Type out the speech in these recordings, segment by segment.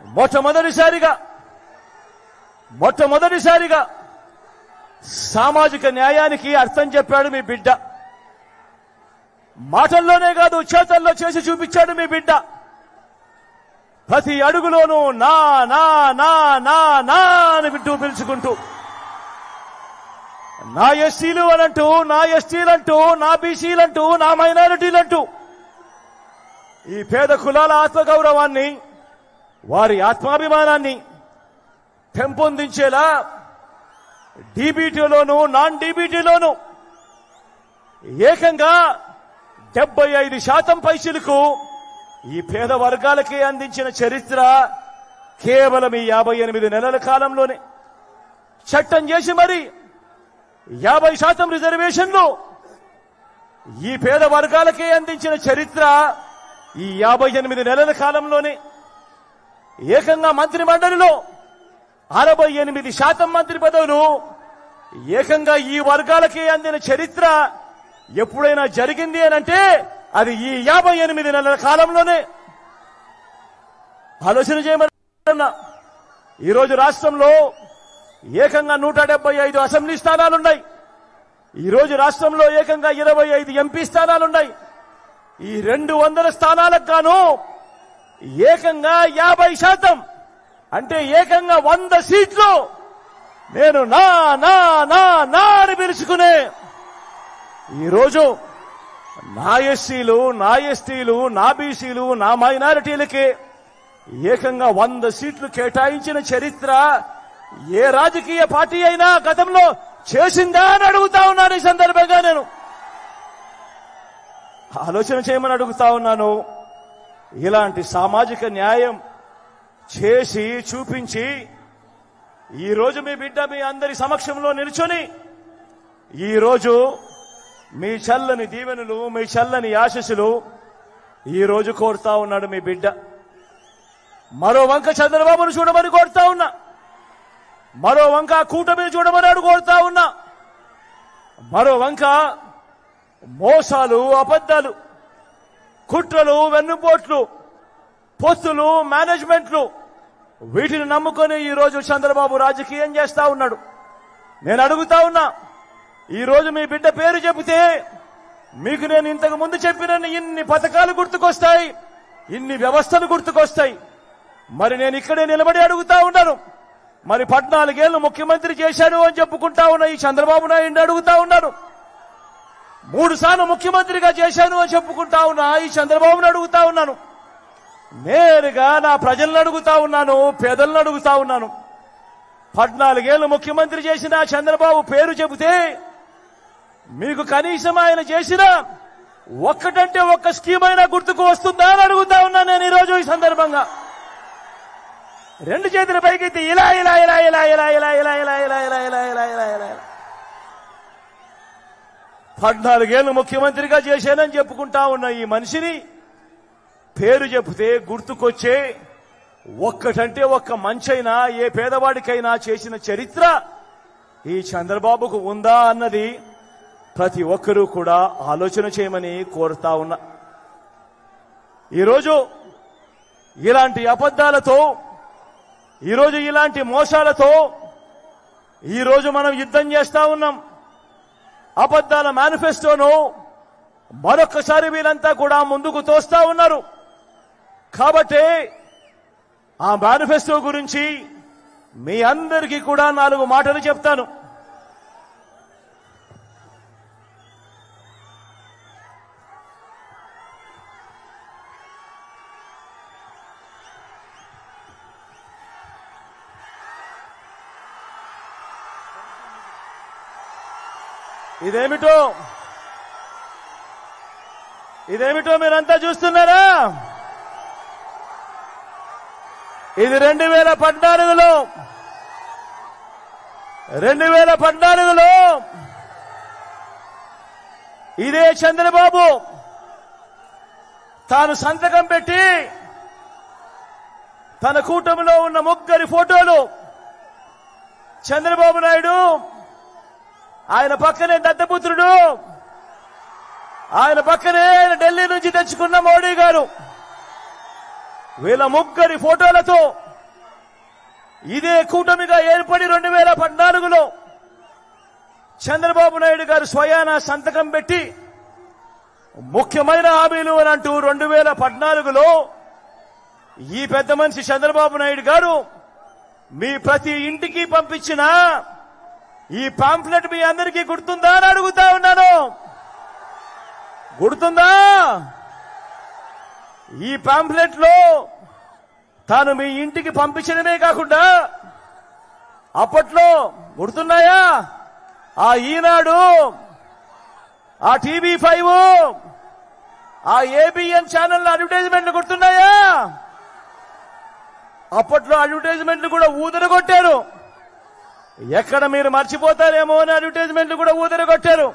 మొట్టమొదటిసారిగా సామాజిక న్యాయానికి అర్థం చెప్పాడు మీ బిడ్డ. మాటల్లోనే కాదు, చేతల్లో చేసి చూపించాడు మీ బిడ్డ. ప్రతి అడుగులోనూ నా నా నా నా నా అని బిడ్డు పిలుచుకుంటూ, నా ఎస్సీలు అనంటూ, నా ఎస్టీలంటూ, నా బీసీలంటూ, నా మైనారిటీలంటూ ఈ పేద కులాల ఆత్మగౌరవాన్ని, వారి ఆత్మాభిమానాన్ని పెంపొందించేలా డీబీటీలోనూ నాన్ డీబీటీలోనూ ఏకంగా 75% పైసలకు ఈ పేద వర్గాలకే అందించిన చరిత్ర కేవలం ఈ 58 నెలల కాలంలోనే. చట్టం చేసి మరి 50% రిజర్వేషన్లు ఈ పేద వర్గాలకే అందించిన చరిత్ర ఈ 58 నెలల కాలంలోనే. ఏకంగా మంత్రి మండలిలో 68% మంత్రి పదవులు ఏకంగా ఈ వర్గాలకే అందిన చరిత్ర ఎప్పుడైనా జరిగింది అనంటే అది ఈ 58 నెలల కాలంలోనే. ఆలోచన చేయమన్నా. ఈరోజు రాష్ట్రంలో ఏకంగా 175 అసెంబ్లీ స్థానాలున్నాయి. ఈరోజు రాష్ట్రంలో ఏకంగా 25 ఎంపీ స్థానాలున్నాయి. ఈ 200 స్థానాలకు గాను ఏకంగా 50% అంటే ఏకంగా 100 సీట్లు నేను నా నా నా నా అని పిలుచుకునే ఈరోజు నా ఎస్సీలు, నా ఎస్టీలు, నా బీసీలు, నా మైనారిటీలకి ఏకంగా 100 సీట్లు కేటాయించిన చరిత్ర ఏ రాజకీయ పార్టీ అయినా గతంలో చేసిందా అని అడుగుతా ఉన్నాను. ఈ సందర్భంగా నేను ఆలోచన చేయమని అడుగుతా ఉన్నాను. ఇలాంటి సామాజిక న్యాయం చేసి చూపించి ఈరోజు మీ బిడ్డ మీ అందరి సమక్షంలో నిల్చొని ఈరోజు మీ చల్లని దీవెనలు, మీ చల్లని ఆశీస్సులు ఈరోజు కోరుతా ఉన్నాడు మీ బిడ్డ. మరో వంక చంద్రబాబును చూడమని కోరుతా ఉన్నా, మరో వంక కూటమిని చూడమని కోరుతా ఉన్నా, మరో వంక మోసాలు, అబద్ధాలు, కుట్రలు, వెన్నుపోట్లు, పొత్తులు, మేనేజ్మెంట్లు వీటిని నమ్ముకొని ఈరోజు చంద్రబాబు రాజకీయం చేస్తా ఉన్నాడు. నేను అడుగుతా ఉన్నా, ఈరోజు మీ బిడ్డ పేరు చెబితే మీకు నేను ఇంతకు ముందు చెప్పిన ఇన్ని పథకాలు గుర్తుకొస్తాయి, ఇన్ని వ్యవస్థలు గుర్తుకొస్తాయి. మరి నేను ఇక్కడే నిలబడి అడుగుతా ఉన్నాను, మరి 14 ఏళ్లు ముఖ్యమంత్రి చేశాను అని చెప్పుకుంటా ఉన్న ఈ చంద్రబాబు నాయుడు అడుగుతా ఉన్నాను, 3 సార్లు ముఖ్యమంత్రిగా చేశాను అని చెప్పుకుంటా ఉన్నా ఈ చంద్రబాబును అడుగుతా ఉన్నాను. నేరుగా నా ప్రజలను అడుగుతా ఉన్నాను, పేదలను అడుగుతా ఉన్నాను. 14 ఏళ్లు ముఖ్యమంత్రి చేసిన చంద్రబాబు పేరు చెబితే మీకు కనీసం ఆయన చేసిన ఒక్కటంటే ఒక్క స్కీమ్ అయినా గుర్తుకు వస్తుందా అని అడుగుతా ఉన్నా నేను ఈరోజు ఈ సందర్భంగా. 2 చేతుల పైకెత్తి ఇలా ఇలా ఇలా ఇలా ఇలా ఇలా ఇలా ఇలా ఇలా ఇలా ఇలా ఇలా ఇలా ఇలా 14 ఏళ్లు ముఖ్యమంత్రిగా చేశానని చెప్పుకుంటా ఉన్న ఈ మనిషిని పేరు చెబితే గుర్తుకొచ్చే ఒక్కటంటే ఒక్క మంచైనా ఏ పేదవాడికైనా చేసిన చరిత్ర ఈ చంద్రబాబుకు ఉందా అన్నది ప్రతి ఒక్కరూ కూడా ఆలోచన చేయమని కోరుతా ఉన్నా. ఈరోజు ఇలాంటి అబద్ధాలతో, ఈరోజు ఇలాంటి మోసాలతో ఈరోజు మనం యుద్ధం చేస్తా ఉన్నాం. అబద్ధాల మేనిఫెస్టోను మరొక్కసారి వీళ్ళంతా కూడా ముందుకు తోస్తా ఉన్నారు. కాబట్టి ఆ మేనిఫెస్టో గురించి మీ అందరికీ కూడా 4 మాటలు చెప్తాను. ఇదేమిటో మీరంతా చూస్తున్నారా? ఇది 2014లో ఇదే చంద్రబాబు తాను సంతకం పెట్టి తన కూటమిలో ఉన్న 3 ఫోటోలు, చంద్రబాబు నాయుడు, ఆయన పక్కనే దత్తపుత్రుడు, ఆయన పక్కనే ఢిల్లీ నుంచి తెచ్చుకున్న మోడీ గారు, వీళ్ళ 3 ఫోటోలతో ఇదే కూటమిగా ఏర్పడి 2014లో చంద్రబాబు నాయుడు గారు స్వయాన సంతకం పెట్టి ముఖ్యమైన హామీలు అని అంటూ 2014లో ఈ పెద్ద మనిషి చంద్రబాబు నాయుడు గారు మీ ప్రతి ఇంటికి పంపించిన ఈ పాంఫ్లెట్ మీ అందరికీ గుర్తుందా అని అడుగుతా ఉన్నాను. గుర్తుందా? ఈ పాంఫ్లెట్ లో తాను మీ ఇంటికి పంపించడమే కాకుండా అప్పట్లో గుర్తున్నాయా ఆ ఈనాడు, ఆ TV5, ఆ ABN ఛానల్ అడ్వర్టైజ్మెంట్లు గుర్తున్నాయా? అప్పట్లో అడ్వర్టైజ్మెంట్లు కూడా ఊదరగొట్టారు. ఎక్కడ మీరు మర్చిపోతారేమో అని అడ్వర్టైజ్మెంట్లు కూడా ఊదరగొట్టారు.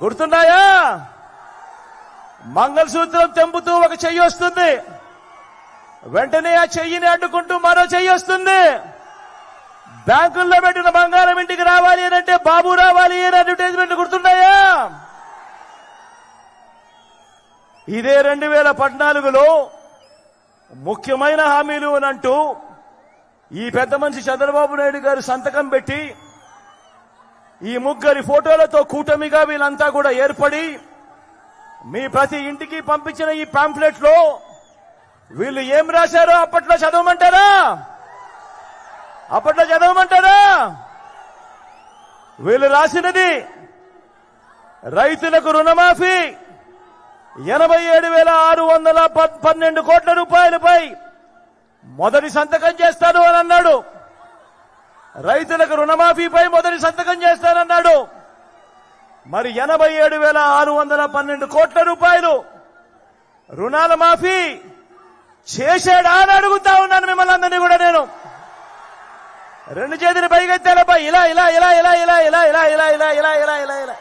గుర్తున్నాయా? మంగళసూత్రం తెంపుతూ ఒక చెయ్యి వస్తుంది, వెంటనే ఆ చెయ్యిని అడ్డుకుంటూ మరో చెయ్యి వస్తుంది. బ్యాంకుల్లో పెట్టిన బంగారం ఇంటికి రావాలి అని అంటే బాబు రావాలి అని అడ్వర్టైజ్మెంట్లు గుర్తున్నాయా? ఇదే 2014లో ముఖ్యమైన హామీలు అని అంటూ ఈ పెద్ద మనిషి చంద్రబాబు నాయుడు గారు సంతకం పెట్టి ఈ ముగ్గురి ఫోటోలతో కూటమిగా వీళ్ళంతా కూడా ఏర్పడి మీ ప్రతి ఇంటికి పంపించిన ఈ పాంఫ్లెట్ లో వీళ్ళు ఏం రాశారో అప్పట్లో చదవమంటారా? అప్పట్లో చదవమంటారా? వీళ్ళు రాసినది రైతులకు రుణమాఫీ 87,612 కోట్ల రూపాయలపై మొదటి సంతకం చేస్తాను అని అన్నాడు. రైతులకు రుణమాఫీపై మొదటి సంతకం చేస్తానన్నాడు. మరి 87,612 కోట్ల రూపాయలు రుణాల మాఫీ చేశాడా అని అడుగుతా ఉన్నాను మిమ్మల్ని అందరినీ కూడా. నేను రెండు చేతులు పైకెత్తాలపై ఇలా ఇలా ఇలా ఇలా ఇలా ఇలా ఇలా ఇలా ఇలా ఇలా ఇలా ఇలా ఇలా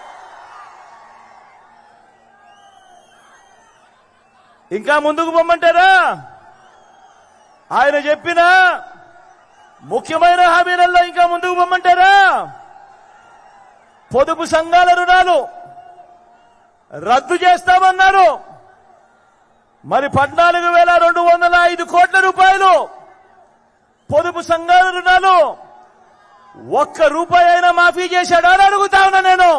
ఇంకా ముందుకు పొమ్మంటారా? ఆయన చెప్పిన ముఖ్యమైన హామీలలో ఇంకా ముందుకు పొమ్మంటారా? పొదుపు సంఘాల రుణాలు రద్దు చేస్తామన్నారు. మరి 14,205 కోట్ల రూపాయలు పొదుపు సంఘాల రుణాలు ఒక్క రూపాయి అయినా మాఫీ చేశాడా అని అడుగుతా ఉన్నా నేను.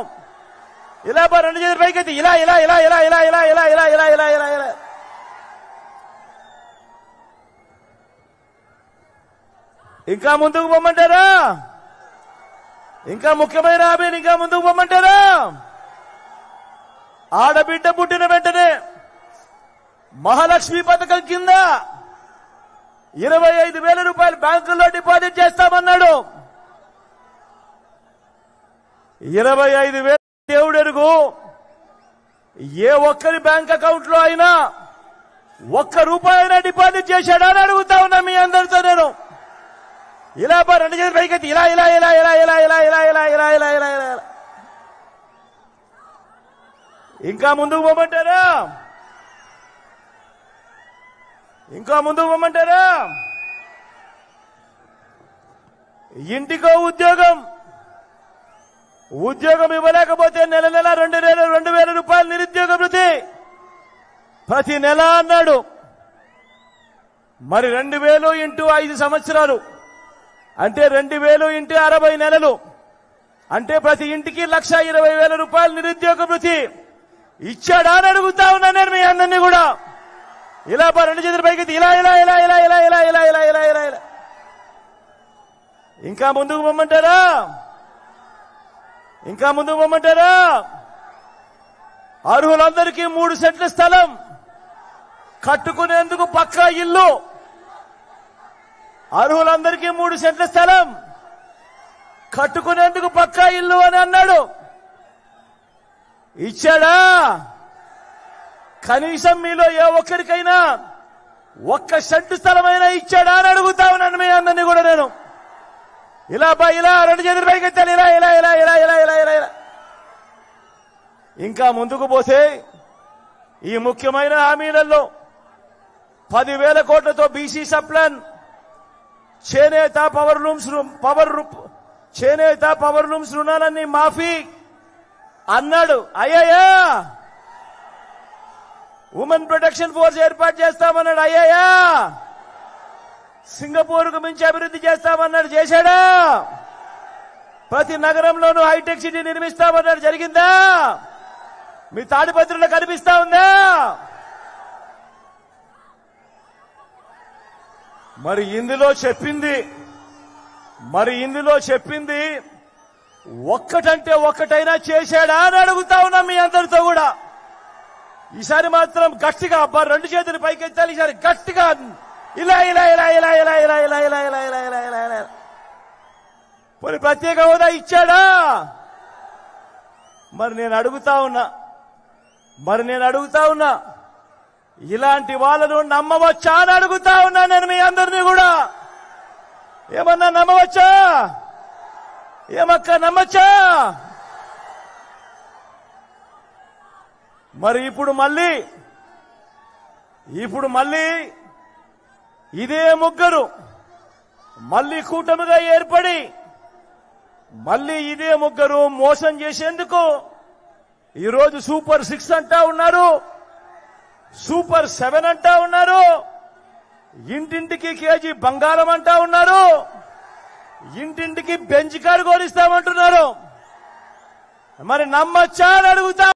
ఇలా రెండు చేతుల పైకెత్తి ఇలా ఇలా ఇలా ఇలా ఇలా ఇలా ఇలా ఇలా ఇలా ఇలా ఇలా ఇలా ఇంకా ముందుకు పొమ్మంటారా? ఇంకా ముఖ్యమైన హామీని ఇంకా ముందుకు పొమ్మంటారా? ఆడబిడ్డ పుట్టిన వెంటనే మహాలక్ష్మి పథకం కింద 25,000 రూపాయలు బ్యాంకుల్లో డిపాజిట్ చేస్తామన్నాడు. 25,000 దేవుడెరుగు ఏ ఒక్కరి బ్యాంక్ అకౌంట్ లో అయినా ఒక్క రూపాయి అయినా డిపాజిట్ చేశాడా అని అడుగుతా ఉన్నా మీ అందరితో నేను. ఇలా రెండు చేతులు పైకెత్తి ఇలా ఇలా ఇలా ఇలా ఇలా ఇలా ఇలా ఇలా ఇలా ఇలా ఇలా ఇలా ఇంకా ముందుకు పోమంటారా? ఇంకా ముందుకు పోమంటారా? ఇంటికో ఉద్యోగం ఇవ్వలేకపోతే నెల 2,000 రూపాయలు నిరుద్యోగ భృతి ప్రతి నెల అన్నాడు. మరి 2,000 ఇంటూ 5 సంవత్సరాలు అంటే 2,000 ఇంటూ 60 నెలలు అంటే ప్రతి ఇంటికి 1,20,000 రూపాయలు నిరుద్యోగ భృతి ఇచ్చాడా అని అడుగుతా ఉన్నా నేను మీ అందరినీ కూడా. ఇలా రెండు చేతుల పైకి ఇలా ఇలా ఇలా ఇలా ఇలా ఇలా ఇలా ఇలా ఇలా ఇలా ఇలా ఇంకా ముందుకు పొమ్మంటారా? ఇంకా ముందుకు పొమ్మంటారా? అర్హులందరికీ 3 సెంట్ల స్థలం కట్టుకునేందుకు పక్కా ఇల్లు. అర్హులందరికీ 3 సెంట్ల స్థలం కట్టుకునేందుకు పక్కా ఇల్లు అని అన్నాడు. ఇచ్చాడా? కనీసం మీలో ఏ ఒక్కరికైనా 1 సెంటు స్థలమైనా ఇచ్చాడా అని అడుగుతా ఉన్నాను మీ అందరినీ కూడా నేను. ఇలా ఇలా రెండు చేతుల పైకెత్తాలి ఇలా ఇలా ఇలా ఇలా ఇలా ఇలా ఇలా ఇలా ఇంకా ముందుకు పోతే ఈ ముఖ్యమైన హామీలలో 10,000 కోట్లతో బీసీ సప్లాన్, చేనేత పవర్ లూమ్స్ రుణాలన్నీ మాఫీ అన్నాడు. అయ్యాయా? ఉమెన్ ప్రొటెక్షన్ ఫోర్స్ ఏర్పాటు చేస్తామన్నాడు. అయ్యాయా? సింగపూర్కు మించి అభివృద్ధి చేస్తామన్నాడు, చేశాడా? ప్రతి నగరంలోనూ హైటెక్ సిటీ నిర్మిస్తామన్నాడు, జరిగిందా? మీ తాడిపత్రిలో కనిపిస్తా ఉందా? మరి ఇందులో చెప్పింది ఒక్కటంటే ఒక్కటైనా చేశాడా అని అడుగుతా ఉన్నా మీ అందరితో కూడా. ఈసారి మాత్రం గట్టిగా అబ్బా, రెండు చేతులు పైకెత్తాలి. ఈసారి గట్టిగా ఇలా ఇలా ఇలా ఇలా ఇలా ఇలా ఇలా ఇలా ఇలా ఇలా ఇలా ఇలా ఇలా. పోనీ ప్రత్యేక హోదా ఇచ్చాడా? మరి నేను అడుగుతా ఉన్నా ఇలాంటి వాళ్ళను నమ్మవచ్చా అని అడుగుతా ఉన్నా నేను మీ అందరినీ కూడా. ఏమన్నా నమ్మవచ్చా? ఏమక్క నమ్మచ్చా? మరి ఇప్పుడు మళ్ళీ ఇదే ముగ్గురు మళ్ళీ కూటమిగా ఏర్పడి మళ్ళీ ఇదే ముగ్గురు మోసం చేసేందుకు ఈరోజు సూపర్ 6 అంటా ఉన్నారు, సూపర్ 7 అంటా ఉన్నారు, ఇంటింటికి కేజీ బంగారం అంటా ఉన్నారు, ఇంటింటికి బెంచ్ కారు కోరిస్తామంటున్నారు. మరి నమ్మచ్చా అని అడుగుతా.